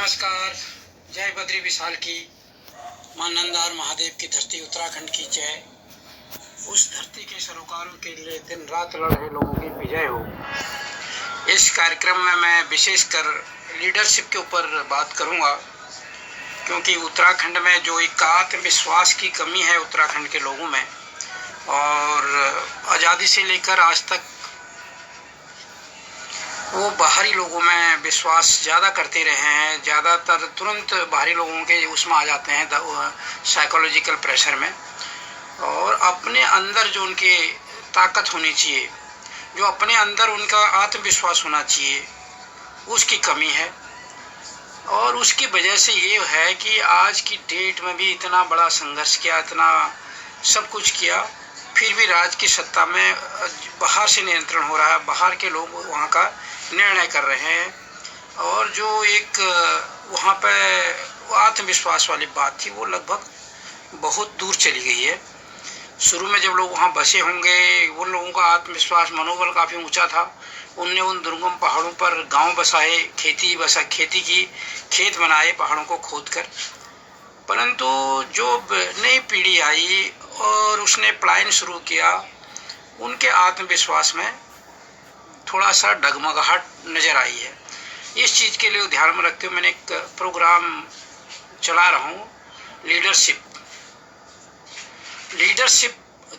नमस्कार। जय बद्री विशाल की, मां नंदा और महादेव की धरती उत्तराखंड की जय। उस धरती के सरोकारों के लिए दिन रात लड़ रहे लोगों की विजय हो। इस कार्यक्रम में मैं विशेषकर लीडरशिप के ऊपर बात करूंगा, क्योंकि उत्तराखंड में जो एक आत्मविश्वास की कमी है उत्तराखंड के लोगों में, और आज़ादी से लेकर आज तक वो बाहरी लोगों में विश्वास ज़्यादा करते रहे हैं। ज़्यादातर तुरंत बाहरी लोगों के उसमें आ जाते हैं साइकोलॉजिकल प्रेशर में, और अपने अंदर जो उनकी ताकत होनी चाहिए, जो अपने अंदर उनका आत्मविश्वास होना चाहिए, उसकी कमी है। और उसकी वजह से ये है कि आज की डेट में भी इतना बड़ा संघर्ष किया, इतना सब कुछ किया, फिर भी राज्य की सत्ता में बाहर से नियंत्रण हो रहा है। बाहर के लोग वहाँ का निर्णय कर रहे हैं, और जो एक वहाँ पे आत्मविश्वास वाली बात थी वो लगभग बहुत दूर चली गई है। शुरू में जब लोग वहाँ बसे होंगे, उन लोगों का आत्मविश्वास मनोबल काफ़ी ऊंचा था। उनने उन दुर्गम पहाड़ों पर गांव बसाए, खेती की, खेत बनाए पहाड़ों को खोद कर। परंतु जो नई पीढ़ी आई और उसने पलायन शुरू किया, उनके आत्मविश्वास में थोड़ा सा डगमगाहट नज़र आई है। इस चीज़ के लिए ध्यान में रखते हुए मैंने एक प्रोग्राम चला रहा हूँ, लीडरशिप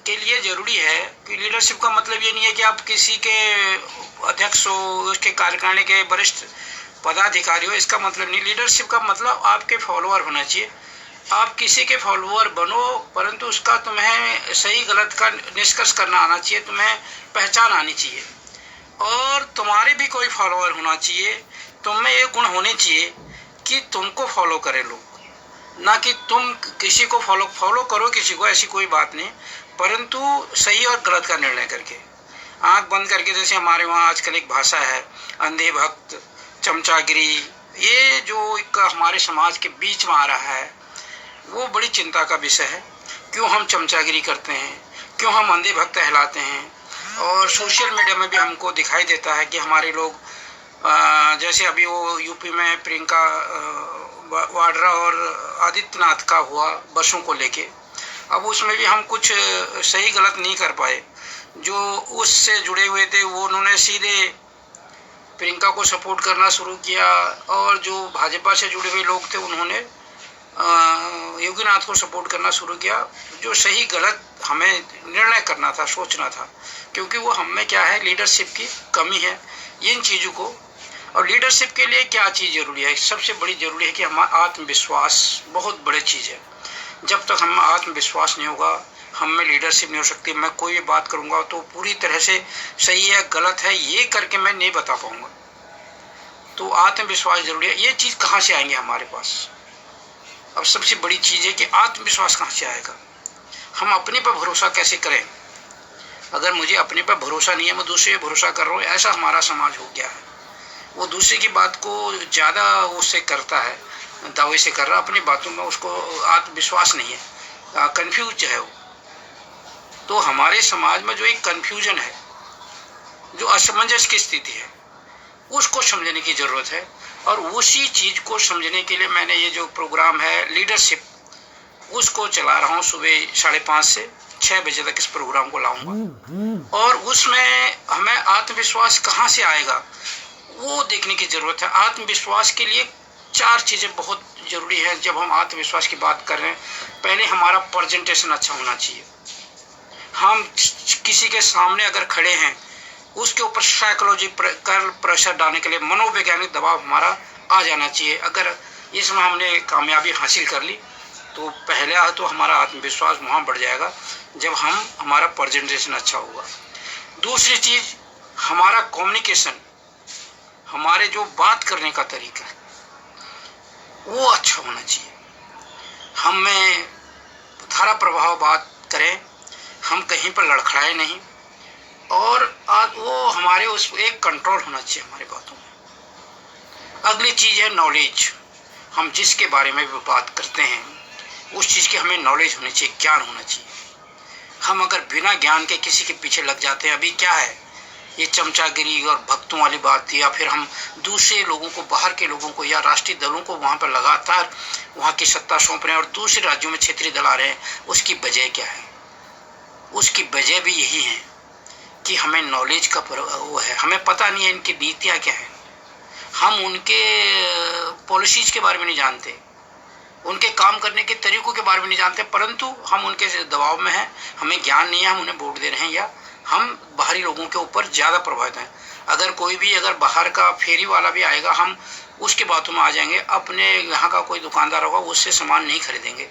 के लिए ज़रूरी है कि लीडरशिप का मतलब ये नहीं है कि आप किसी के अध्यक्ष हो, उसके कार्यकारिणी के वरिष्ठ पदाधिकारी हो। इसका मतलब नहीं। लीडरशिप का मतलब आपके फॉलोअर होना चाहिए। आप किसी के फॉलोअर बनो, परंतु उसका तुम्हें सही गलत का निष्कर्ष करना आना चाहिए, तुम्हें पहचान आनी चाहिए, और तुम्हारे भी कोई फॉलोअर होना चाहिए। तुम्हें ये गुण होने चाहिए कि तुमको फॉलो करें लोग, ना कि तुम किसी को फॉलो करो किसी को, ऐसी कोई बात नहीं, परंतु सही और गलत का निर्णय करके, आंख बंद करके। जैसे हमारे वहाँ आजकल एक भाषा है अंधे भक्त, चमचागिरी, ये जो एक हमारे समाज के बीच में आ रहा है, वो बड़ी चिंता का विषय है। क्यों हम चमचागिरी करते हैं, क्यों हम अंधे भक्त कहलाते हैं। और सोशल मीडिया में भी हमको दिखाई देता है कि हमारे लोग जैसे अभी वो यूपी में प्रियंका वाड्रा और आदित्यनाथ का हुआ बसों को लेके, अब उसमें भी हम कुछ सही गलत नहीं कर पाए। जो उससे जुड़े हुए थे वो उन्होंने सीधे प्रियंका को सपोर्ट करना शुरू किया, और जो भाजपा से जुड़े हुए लोग थे उन्होंने योगीनाथ को सपोर्ट करना शुरू किया। जो सही गलत हमें निर्णय करना था, सोचना था, क्योंकि वो हम में क्या है, लीडरशिप की कमी है। इन चीज़ों को, और लीडरशिप के लिए क्या चीज़ जरूरी है, सबसे बड़ी जरूरी है कि हमारा आत्मविश्वास बहुत बड़ी चीज़ है। जब तक हम आत्मविश्वास नहीं होगा, हम में लीडरशिप नहीं हो सकती। मैं कोई भी बात करूँगा तो पूरी तरह से सही है गलत है ये करके मैं नहीं बता पाऊँगा। तो आत्मविश्वास जरूरी है। ये चीज़ कहाँ से आएंगे हमारे पास? अब सबसे बड़ी चीज़ है कि आत्मविश्वास कहाँ से आएगा, हम अपने पर भरोसा कैसे करें। अगर मुझे अपने पर भरोसा नहीं है, मैं दूसरे पर भरोसा कर रहा हूँ, ऐसा हमारा समाज हो गया है। वो दूसरे की बात को ज़्यादा उससे करता है, दावे से कर रहा, अपनी बातों में उसको आत्मविश्वास नहीं है, कन्फ्यूज है वो। तो हमारे समाज में जो एक कन्फ्यूजन है, जो असमंजस की स्थिति है, उसको समझने की ज़रूरत है। और उसी चीज़ को समझने के लिए मैंने ये जो प्रोग्राम है लीडरशिप, उसको चला रहा हूँ। सुबह 5:30 से 6 बजे तक इस प्रोग्राम को लाऊंगा, और उसमें हमें आत्मविश्वास कहाँ से आएगा वो देखने की ज़रूरत है। आत्मविश्वास के लिए 4 चीज़ें बहुत ज़रूरी है। जब हम आत्मविश्वास की बात कर रहे हैं, पहले हमारा प्रेजेंटेशन अच्छा होना चाहिए। हम किसी के सामने अगर खड़े हैं, उसके ऊपर साइकोलॉजिकल प्रेशर डालने के लिए मनोवैज्ञानिक दबाव हमारा आ जाना चाहिए। अगर इसमें हमने कामयाबी हासिल कर ली तो पहले तो हमारा आत्मविश्वास वहाँ बढ़ जाएगा जब हमारा प्रेजेंटेशन अच्छा होगा। दूसरी चीज़, हमारा कम्युनिकेशन, हमारे जो बात करने का तरीका है वो अच्छा होना चाहिए। हम में धारा प्रभाव बात करें, हम कहीं पर लड़खड़ाए नहीं, और वो हमारे उस एक कंट्रोल होना चाहिए हमारी बातों में। अगली चीज़ है नॉलेज। हम जिसके बारे में भी बात करते हैं उस चीज़ की हमें नॉलेज होनी चाहिए, ज्ञान होना चाहिए। हम अगर बिना ज्ञान के किसी के पीछे लग जाते हैं, अभी क्या है, ये चमचागिरी और भक्तों वाली बात थी, या फिर हम दूसरे लोगों को, बाहर के लोगों को या राष्ट्रीय दलों को वहाँ पर लगातार वहाँ की सत्ता सौंप रहे हैं और दूसरे राज्यों में क्षेत्रीय दल आ रहे हैं, उसकी वजह क्या है? उसकी वजह भी यही है कि हमें नॉलेज का वो है, हमें पता नहीं है इनकी नीतियाँ क्या है, हम उनके पॉलिसीज के बारे में नहीं जानते, उनके काम करने के तरीकों के बारे में नहीं जानते, परंतु हम उनके दबाव में हैं, हमें ज्ञान नहीं है, हम उन्हें वोट दे रहे हैं या हम बाहरी लोगों के ऊपर ज़्यादा प्रभावित हैं। अगर बाहर का फेरी वाला भी आएगा, हम उसके बातों में आ जाएंगे, अपने यहाँ का कोई दुकानदार होगा उससे सामान नहीं खरीदेंगे।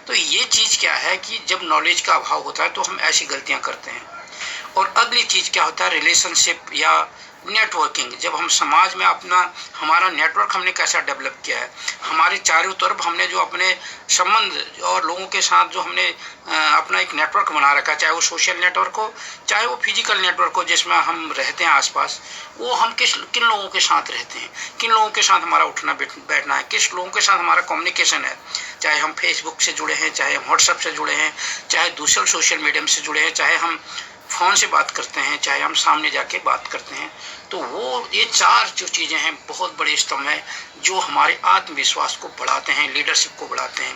तो ये चीज़ क्या है कि जब नॉलेज का अभाव होता है तो हम ऐसी गलतियाँ करते हैं। और अगली चीज़ क्या होता है, रिलेशनशिप या नेटवर्किंग। जब हम समाज में हमारा नेटवर्क हमने कैसा डेवलप किया है, हमारे चारों तरफ हमने जो अपने संबंध और लोगों के साथ जो हमने अपना एक नेटवर्क बना रखा है, चाहे वो सोशल नेटवर्क हो, चाहे वो फिजिकल नेटवर्क हो जिसमें हम रहते हैं आसपास, वो हम किन लोगों के साथ रहते हैं, किन लोगों के साथ हमारा उठना बैठना है, किस लोगों के साथ हमारा कम्युनिकेशन है, चाहे हम फेसबुक से जुड़े हैं, चाहे हम व्हाट्सएप से जुड़े हैं, चाहे दूसरे सोशल मीडियम से जुड़े हैं, चाहे हम फ़ोन से बात करते हैं, चाहे हम सामने जाके बात करते हैं। तो ये 4 जो चीज़ें हैं बहुत बड़े स्तंभ हैं जो हमारे आत्मविश्वास को बढ़ाते हैं, लीडरशिप को बढ़ाते हैं।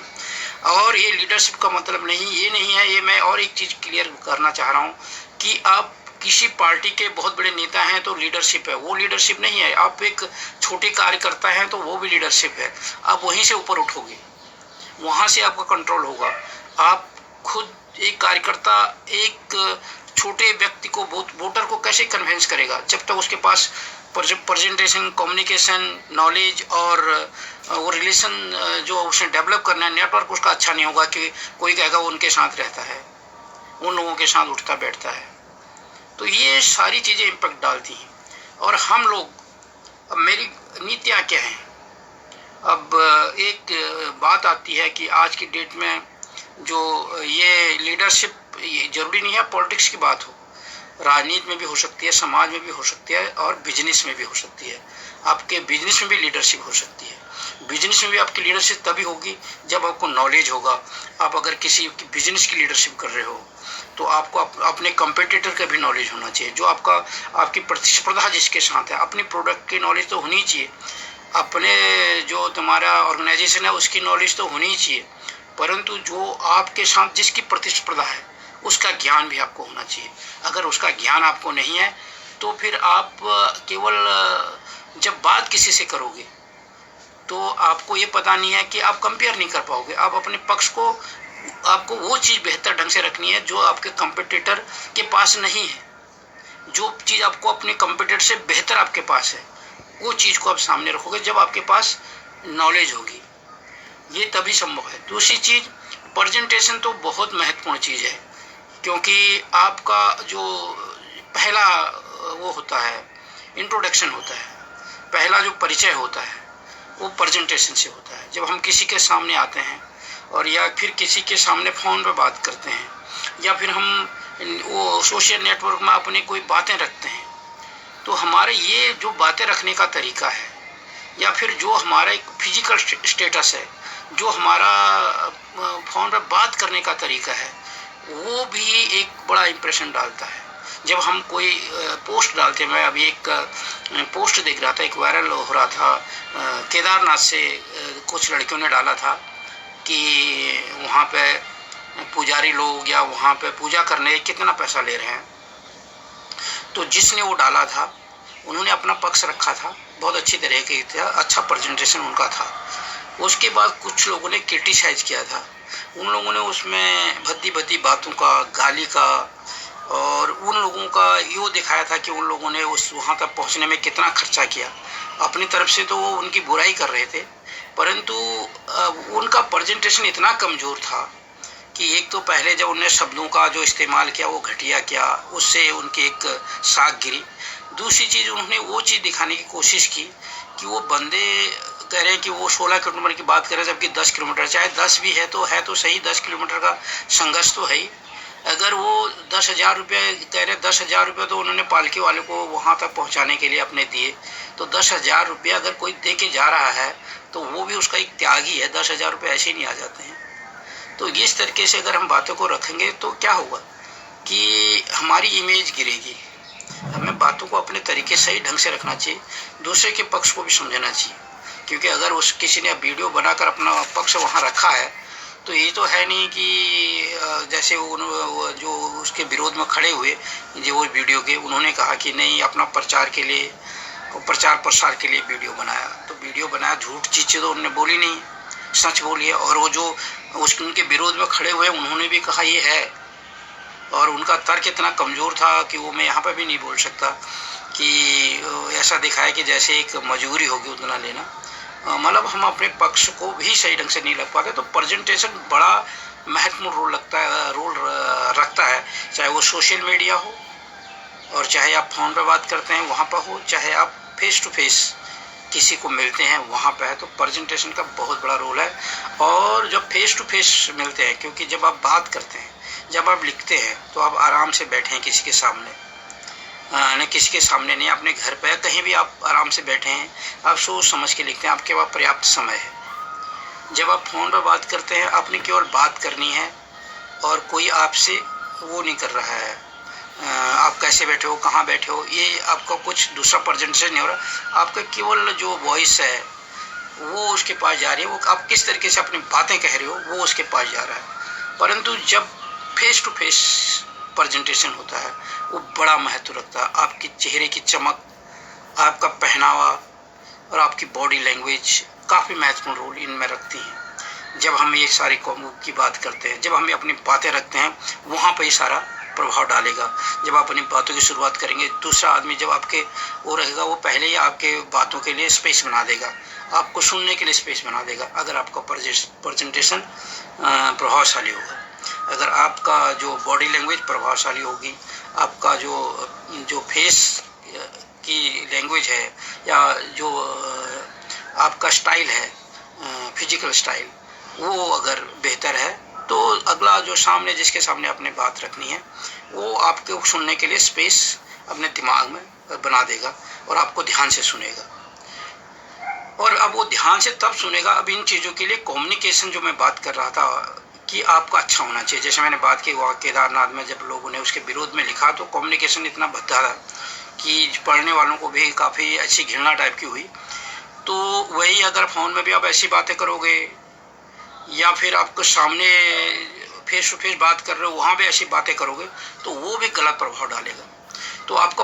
और ये लीडरशिप का मतलब ये नहीं है, ये मैं और एक चीज़ क्लियर करना चाह रहा हूँ कि आप किसी पार्टी के बहुत बड़े नेता हैं तो लीडरशिप है, वो लीडरशिप नहीं है। आप एक छोटे कार्यकर्ता हैं तो वो भी लीडरशिप है। आप वहीं से ऊपर उठोगे, वहाँ से आपका कंट्रोल होगा। आप खुद एक कार्यकर्ता एक छोटे व्यक्ति को, वोटर को कैसे कन्विंस करेगा जब तक उसके पास प्रेजेंटेशन, कम्युनिकेशन, नॉलेज और वो रिलेशन जो उसने डेवलप करना है, नेटवर्क उसका अच्छा नहीं होगा कि कोई कहेगा वो उनके साथ रहता है, उन लोगों के साथ उठता बैठता है। तो ये सारी चीज़ें इम्पैक्ट डालती हैं। और हम लोग, अब मेरी नीतियाँ क्या हैं? अब एक बात आती है कि आज की डेट में जो ये लीडरशिप, ये जरूरी नहीं है पॉलिटिक्स की बात हो, राजनीति में भी हो सकती है, समाज में भी हो सकती है और बिजनेस में भी हो सकती है। आपके बिजनेस में भी लीडरशिप हो सकती है। बिजनेस में भी आपकी लीडरशिप तभी होगी जब आपको नॉलेज होगा। आप अगर किसी बिजनेस की लीडरशिप कर रहे हो तो आपको अपने कंपेटिटर का भी नॉलेज होना चाहिए, जो आपकी प्रतिस्पर्धा जिसके साथ है। अपनी प्रोडक्ट की नॉलेज तो होनी चाहिए, अपने जो तुम्हारा ऑर्गेनाइजेशन है उसकी नॉलेज तो होनी चाहिए, परंतु जो आपके साथ जिसकी प्रतिस्पर्धा है उसका ज्ञान भी आपको होना चाहिए। अगर उसका ज्ञान आपको नहीं है तो फिर आप केवल जब बात किसी से करोगे तो आपको ये पता नहीं है कि आप कंपेयर नहीं कर पाओगे। आप अपने पक्ष को, आपको वो चीज़ बेहतर ढंग से रखनी है जो आपके कंपटीटर के पास नहीं है। जो चीज़ आपको अपने कंपटीटर से बेहतर आपके पास है, वो चीज़ को आप सामने रखोगे जब आपके पास नॉलेज होगी। ये तभी संभव है। दूसरी चीज़, प्रेजेंटेशन तो बहुत महत्वपूर्ण चीज़ है, क्योंकि आपका जो पहला वो होता है, इंट्रोडक्शन होता है, पहला जो परिचय होता है वो प्रेजेंटेशन से होता है। जब हम किसी के सामने आते हैं और या फिर किसी के सामने फ़ोन पे बात करते हैं, या फिर हम वो सोशल नेटवर्क में अपनी कोई बातें रखते हैं, तो हमारे ये जो बातें रखने का तरीका है, या फिर जो हमारा एक फिजिकल स्टेटस है, जो हमारा फ़ोन पर बात करने का तरीका है, वो भी एक बड़ा इम्प्रेशन डालता है। जब हम कोई पोस्ट डालते हैं, मैं अभी एक पोस्ट देख रहा था, एक वायरल हो रहा था, केदारनाथ से कुछ लड़कियों ने डाला था कि वहाँ पे पुजारी लोग या वहाँ पे पूजा करने कितना पैसा ले रहे हैं। तो जिसने वो डाला था उन्होंने अपना पक्ष रखा था, बहुत अच्छी तरह की था, अच्छा प्रेजेंटेशन उनका था। उसके बाद कुछ लोगों ने क्रिटिसाइज़ किया था, उन लोगों ने उसमें भद्दी भद्दी बातों का, गाली का, और उन लोगों का ये दिखाया था कि उन लोगों ने वहाँ तक पहुँचने में कितना खर्चा किया। अपनी तरफ से तो वो उनकी बुराई कर रहे थे, परंतु उनका प्रेजेंटेशन इतना कमज़ोर था कि एक तो पहले जब उन्होंने शब्दों का जो इस्तेमाल किया वो घटिया किया, उससे उनकी एक साख गिरी। दूसरी चीज़, उन्होंने वो चीज़ दिखाने की कोशिश की कि वो बंदे कह रहे हैं कि वो 16 किलोमीटर की बात कर रहे हैं, जबकि 10 किलोमीटर, चाहे 10 भी है तो सही, 10 किलोमीटर का संघर्ष तो है ही। अगर वो 10,000 रुपये कह रहे, 10,000 रुपये तो उन्होंने पालकी वाले को वहाँ तक पहुँचाने के लिए अपने दिए, तो 10,000 रुपये अगर कोई दे के जा रहा है तो वो भी उसका एक त्याग ही है। 10,000 रुपये ऐसे ही नहीं आ जाते हैं। तो इस तरीके से अगर हम बातों को रखेंगे तो क्या होगा कि हमारी इमेज गिरेगी। हमें हमें बातों को अपने तरीके सही ढंग से रखना चाहिए, दूसरे के पक्ष को भी समझना चाहिए। क्योंकि अगर उस किसी ने वीडियो बनाकर अपना पक्ष वहाँ रखा है तो ये तो है नहीं कि जैसे वो जो उसके विरोध में खड़े हुए जो वो वीडियो के, उन्होंने कहा कि नहीं अपना प्रचार के लिए, प्रचार प्रसार के लिए वीडियो बनाया, तो वीडियो बनाया, झूठ चीज़ें तो उन्होंने बोली नहीं, सच बोली है। और वो जो उनके विरोध में खड़े हुए उन्होंने भी कहा ये है, और उनका तर्क इतना कमज़ोर था कि वो मैं यहाँ पर भी नहीं बोल सकता कि ऐसा दिखाया कि जैसे एक मजबूरी होगी उतना लेना, मतलब हम अपने पक्ष को भी सही ढंग से नहीं लग पाते। तो प्रेजेंटेशन बड़ा महत्वपूर्ण रोल रखता है, चाहे वो सोशल मीडिया हो और चाहे आप फ़ोन पे बात करते हैं वहाँ पर हो, चाहे आप फेस टू फेस किसी को मिलते हैं वहाँ पे है, तो प्रेजेंटेशन का बहुत बड़ा रोल है। और जब फेस टू फेस मिलते हैं, क्योंकि जब आप बात करते हैं, जब आप लिखते हैं तो आप आराम से बैठे हैं किसी के सामने, न किसी के सामने नहीं, अपने घर पे कहीं भी आप आराम से बैठे हैं, आप सोच समझ के लिखते हैं, आपके पास पर्याप्त समय है। जब आप फ़ोन पर बात करते हैं आपने केवल बात करनी है और कोई आपसे वो नहीं कर रहा है, आप कैसे बैठे हो, कहाँ बैठे हो, ये आपका कुछ दूसरा प्रेजेंटेशन नहीं हो रहा, आपका केवल जो वॉइस है वो उसके पास जा रही है, वो आप किस तरीके से अपनी बातें कह रहे हो वो उसके पास जा रहा है। परंतु जब फेस टू फेस प्रेजेंटेशन होता है वो बड़ा महत्व रखता है। आपकी चेहरे की चमक, आपका पहनावा और आपकी बॉडी लैंग्वेज काफ़ी महत्वपूर्ण रोल इनमें रखती हैं। जब हम ये सारी कौमों की बात करते हैं, जब हम अपनी बातें रखते हैं वहाँ पर ही सारा प्रभाव डालेगा। जब आप अपनी बातों की शुरुआत करेंगे, दूसरा आदमी जब आपके वो रहेगा वो पहले ही आपके बातों के लिए स्पेस बना देगा, आपको सुनने के लिए स्पेस बना देगा। अगर आपका प्रेजेंटेशन प्रभावशाली होगा, अगर आपका जो बॉडी लैंग्वेज प्रभावशाली होगी, आपका जो फेस की लैंग्वेज है या जो आपका स्टाइल है, फिजिकल स्टाइल, वो अगर बेहतर है तो अगला जो सामने जिसके सामने आपने बात रखनी है वो आपको सुनने के लिए स्पेस अपने दिमाग में बना देगा और आपको ध्यान से सुनेगा। और अब वो ध्यान से तब सुनेगा। अब इन चीज़ों के लिए कम्युनिकेशन जो मैं बात कर रहा था कि आपका अच्छा होना चाहिए, जैसे मैंने बात की वहाँ केदारनाथ में जब लोगों ने उसके विरोध में लिखा तो कम्युनिकेशन इतना भद्दा था कि पढ़ने वालों को भी काफ़ी अच्छी घृणा टाइप की हुई। तो वही अगर फ़ोन में भी आप ऐसी बातें करोगे या फिर आपको सामने फेस टू फेस बात कर रहे हो वहाँ भी ऐसी बातें करोगे तो वो भी गलत प्रभाव डालेगा। तो आपका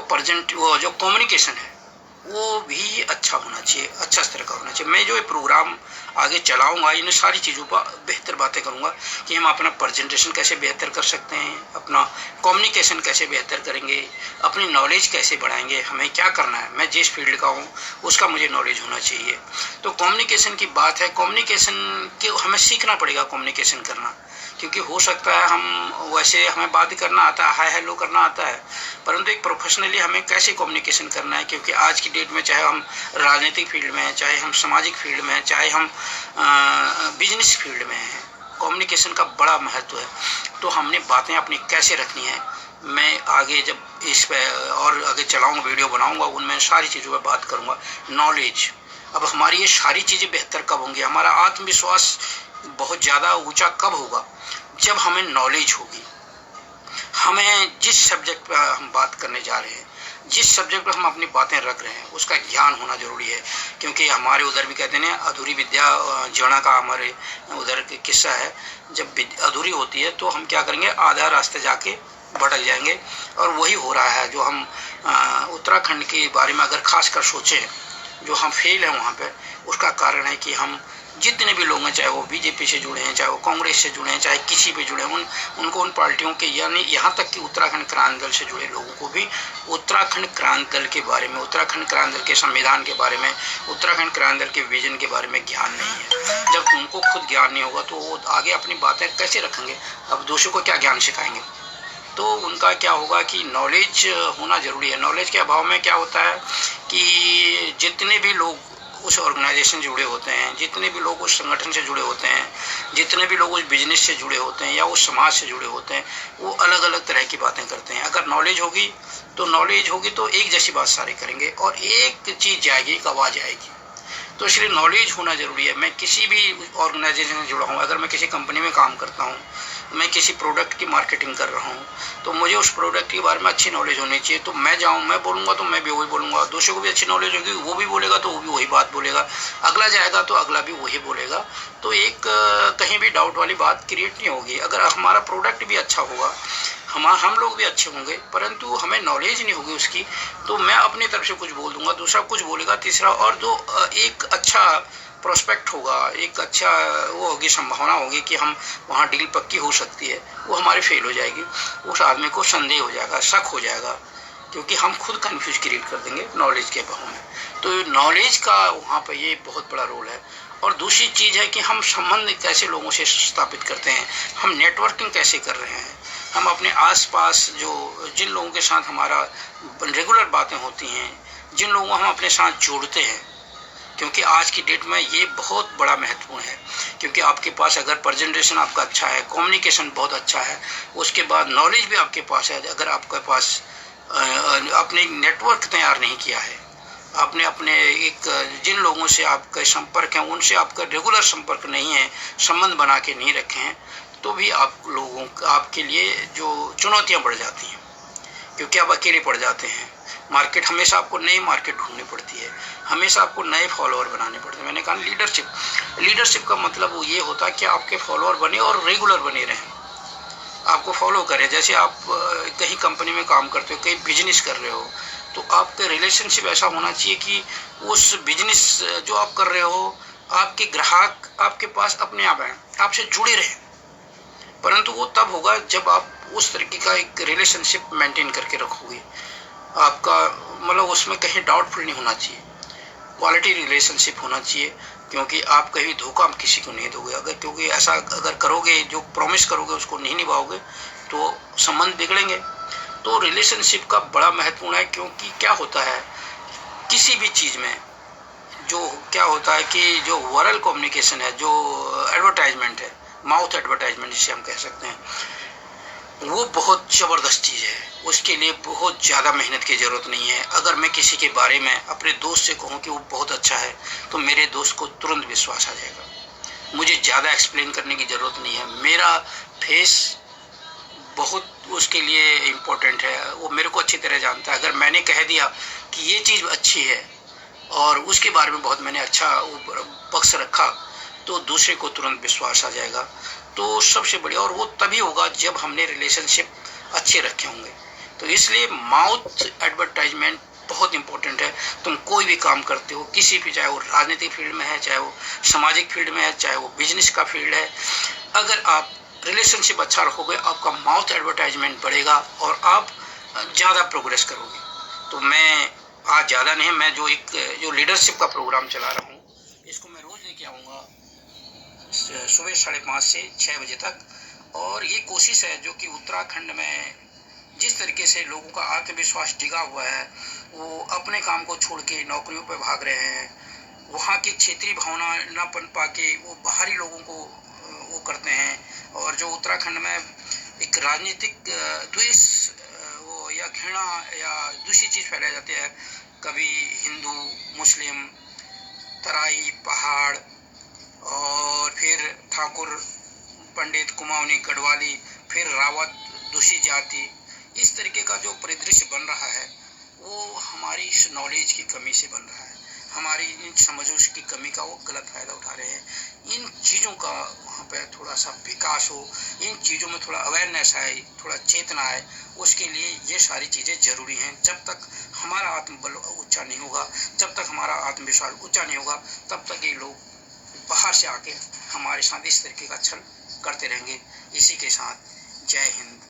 वो जो कम्युनिकेशन है वो भी अच्छा होना चाहिए, अच्छा स्तर का होना चाहिए। मैं जो ये प्रोग्राम आगे चलाऊंगा इन सारी चीज़ों पर बेहतर बातें करूंगा कि हम अपना प्रेजेंटेशन कैसे बेहतर कर सकते हैं, अपना कम्युनिकेशन कैसे बेहतर करेंगे, अपनी नॉलेज कैसे बढ़ाएंगे, हमें क्या करना है। मैं जिस फील्ड का हूँ उसका मुझे नॉलेज होना चाहिए। तो कम्युनिकेशन की बात है, कम्युनिकेशन के हमें सीखना पड़ेगा कम्युनिकेशन करना, क्योंकि हो सकता है हम वैसे हमें बात करना आता है, हाय हेलो करना आता है, परंतु एक प्रोफेशनली हमें कैसे कम्युनिकेशन करना है। क्योंकि आज की डेट में चाहे हम राजनीतिक फील्ड में हैं, चाहे हम सामाजिक फील्ड में हैं, चाहे हम बिजनेस फील्ड में हैं, कम्युनिकेशन का बड़ा महत्व है। तो हमने बातें अपनी कैसे रखनी है, मैं आगे जब इस पर और आगे चलाऊँगा, वीडियो बनाऊँगा, उनमें सारी चीज़ों पर बात करूँगा। नॉलेज, अब हमारी ये सारी चीज़ें बेहतर कब होंगी, हमारा आत्मविश्वास बहुत ज़्यादा ऊंचा कब होगा, जब हमें नॉलेज होगी। हमें जिस सब्जेक्ट पर हम बात करने जा रहे हैं, जिस सब्जेक्ट पर हम अपनी बातें रख रहे हैं, उसका ज्ञान होना जरूरी है। क्योंकि हमारे उधर भी कहते हैं अधूरी विद्या जीर्णा का हमारे उधर किस्सा है, जब अधूरी होती है तो हम क्या करेंगे, आधा रास्ते जाके भटक जाएंगे। और वही हो रहा है। जो हम उत्तराखंड के बारे में अगर खासकर सोचें, जो हम फेल हैं वहाँ पे, उसका कारण है कि हम जितने भी लोग हैं, चाहे वो बीजेपी से जुड़े हैं, चाहे वो कांग्रेस से जुड़े हैं, चाहे किसी पे जुड़े हैं, उनको उन पार्टियों के, यानी यहाँ तक कि उत्तराखंड क्रांति दल से जुड़े लोगों को भी उत्तराखंड क्रांति दल के बारे में, उत्तराखंड क्रांति दल के संविधान के बारे में, उत्तराखंड क्रांति दल के विजन के बारे में ज्ञान नहीं है। जब उनको खुद ज्ञान नहीं होगा तो वो आगे अपनी बातें कैसे रखेंगे, अब दूसरों को क्या ज्ञान सिखाएंगे। तो उनका क्या होगा कि नॉलेज होना ज़रूरी है। नॉलेज के अभाव में क्या होता है कि जितने भी लोग उस ऑर्गेनाइजेशन से जुड़े होते हैं, जितने भी लोग उस संगठन से जुड़े होते हैं, जितने भी लोग उस बिजनेस से जुड़े होते हैं या उस समाज से जुड़े होते हैं, वो अलग अलग तरह की बातें करते हैं। अगर नॉलेज होगी तो एक जैसी बात सारे करेंगे और एक चीज़ जाएगी, एक आवाज़ आएगी। तो इसलिए नॉलेज होना ज़रूरी है। मैं किसी भी ऑर्गेनाइजेशन से जुड़ा हूँ, अगर मैं किसी कंपनी में काम करता हूँ मैं किसी प्रोडक्ट की मार्केटिंग कर रहा हूँ, तो मुझे उस प्रोडक्ट के बारे में अच्छी नॉलेज होनी चाहिए। तो मैं जाऊँ, मैं बोलूँगा तो मैं भी वही बोलूँगा, दूसरे को भी अच्छी नॉलेज होगी, वो भी बोलेगा तो वो भी वही बात बोलेगा, अगला जाएगा तो अगला भी वही बोलेगा। तो एक कहीं भी डाउट वाली बात क्रिएट नहीं होगी। अगर हमारा प्रोडक्ट भी अच्छा होगा, हम लोग भी अच्छे होंगे, परंतु हमें नॉलेज नहीं होगी उसकी, तो मैं अपनी तरफ से कुछ बोल दूंगा, दूसरा कुछ बोलेगा, तीसरा, और जो एक अच्छा प्रोस्पेक्ट होगा, एक अच्छा वो होगी, संभावना होगी कि हम वहाँ डील पक्की हो सकती है, वो हमारी फेल हो जाएगी। उस आदमी को संदेह हो जाएगा, शक हो जाएगा, क्योंकि हम खुद कंफ्यूज क्रिएट कर देंगे नॉलेज के अभाव में। तो नॉलेज का वहाँ पर ये बहुत बड़ा रोल है। और दूसरी चीज़ है कि हम संबंध कैसे लोगों से स्थापित करते हैं, हम नेटवर्किंग कैसे कर रहे हैं, हम अपने आसपास जो जिन लोगों के साथ हमारा रेगुलर बातें होती हैं, जिन लोगों को हम अपने साथ जोड़ते हैं, क्योंकि आज की डेट में ये बहुत बड़ा महत्वपूर्ण है। क्योंकि आपके पास अगर प्रेजेंटेशन आपका अच्छा है, कम्युनिकेशन बहुत अच्छा है, उसके बाद नॉलेज भी आपके पास है, अगर आपके पास आपने नेटवर्क तैयार नहीं किया है, आपने अपने एक जिन लोगों से आपका संपर्क है उनसे आपका रेगुलर संपर्क नहीं है, संबंध बना के नहीं रखे हैं, तो भी आपके लिए जो चुनौतियां बढ़ जाती हैं, क्योंकि आप अकेले पड़ जाते हैं। मार्केट हमेशा आपको नई मार्केट ढूंढनी पड़ती है, हमेशा आपको नए फॉलोअर बनाने पड़ते हैं। मैंने कहा लीडरशिप का मतलब वो ये होता है कि आपके फॉलोअर बने और रेगुलर बने रहें, आपको फॉलो करें। जैसे आप कहीं कंपनी में काम करते हो, कहीं बिजनेस कर रहे हो, तो आपका रिलेशनशिप ऐसा होना चाहिए कि उस बिजनेस जो आप कर रहे हो, आपके ग्राहक आपके पास अपने आप आए, आपसे जुड़े रहे। परंतु वो तब होगा जब आप उस तरीके का एक रिलेशनशिप मेंटेन करके रखोगे। आपका मतलब उसमें कहीं डाउटफुल नहीं होना चाहिए, क्वालिटी रिलेशनशिप होना चाहिए, क्योंकि आप कभी धोखा किसी को नहीं दोगे। अगर क्योंकि ऐसा अगर करोगे, जो प्रॉमिस करोगे उसको नहीं निभाओगे, तो संबंध बिगड़ेंगे। तो रिलेशनशिप का बड़ा महत्वपूर्ण है, क्योंकि क्या होता है किसी भी चीज़ में, जो क्या होता है कि जो वर्बल कम्युनिकेशन है, जो एडवर्टाइजमेंट है, माउथ एडवर्टाइजमेंट जिसे हम कह सकते हैं, वो बहुत ज़बरदस्त चीज़ है। उसके लिए बहुत ज़्यादा मेहनत की ज़रूरत नहीं है। अगर मैं किसी के बारे में अपने दोस्त से कहूँ कि वो बहुत अच्छा है, तो मेरे दोस्त को तुरंत विश्वास आ जाएगा। मुझे ज़्यादा एक्सप्लेन करने की ज़रूरत नहीं है। मेरा फेस बहुत उसके लिए इम्पोर्टेंट है, वो मेरे को अच्छी तरह जानता है। अगर मैंने कह दिया कि ये चीज़ अच्छी है और उसके बारे में बहुत मैंने अच्छा पक्ष रखा, तो दूसरे को तुरंत विश्वास आ जाएगा। तो सबसे बढ़िया, और वो तभी होगा जब हमने रिलेशनशिप अच्छे रखे होंगे। तो इसलिए माउथ एडवर्टाइजमेंट बहुत इंपॉर्टेंट है। तुम कोई भी काम करते हो, किसी भी, चाहे वो राजनीतिक फील्ड में है, चाहे वो सामाजिक फील्ड में है, चाहे वो बिजनेस का फील्ड है, अगर आप रिलेशनशिप अच्छा रखोगे, आपका माउथ एडवर्टाइजमेंट बढ़ेगा और आप ज़्यादा प्रोग्रेस करोगे। तो मैं आज ज़्यादा नहीं, मैं जो लीडरशिप का प्रोग्राम चला रहा हूँ, इसको मैं रोज़ लेके आऊँगा सुबह 5:30 से 6 बजे तक। और ये कोशिश है जो कि उत्तराखंड में जिस तरीके से लोगों का आत्मविश्वास डिगा हुआ है, वो अपने काम को छोड़ के नौकरियों पर भाग रहे हैं, वहाँ की क्षेत्रीय भावना न पन पाके वो बाहरी लोगों को वो करते हैं। और जो उत्तराखंड में एक राजनीतिक द्वेष वो या घृणा या दूसरी चीज़ फैलाई जाती है, कभी हिंदू, मुस्लिम, तराई, पहाड़, और फिर ठाकुर, पंडित, कुमाऊनी, गढ़वाली, फिर रावत, दूसरी जाति, इस तरीके का जो परिदृश्य बन रहा है, वो हमारी इस नॉलेज की कमी से बन रहा है, हमारी इन समझों की कमी का वो गलत फायदा उठा रहे हैं। इन चीज़ों का वहाँ पे थोड़ा सा विकास हो, इन चीज़ों में थोड़ा अवेयरनेस आए, थोड़ा चेतना आए, उसके लिए ये सारी चीज़ें ज़रूरी हैं। जब तक हमारा आत्मबल ऊंचा नहीं होगा, जब तक हमारा आत्मविश्वास ऊंचा नहीं होगा, तब तक ये लोग बाहर से आके हमारे साथ इस तरीके का छल करते रहेंगे। इसी के साथ जय हिंद।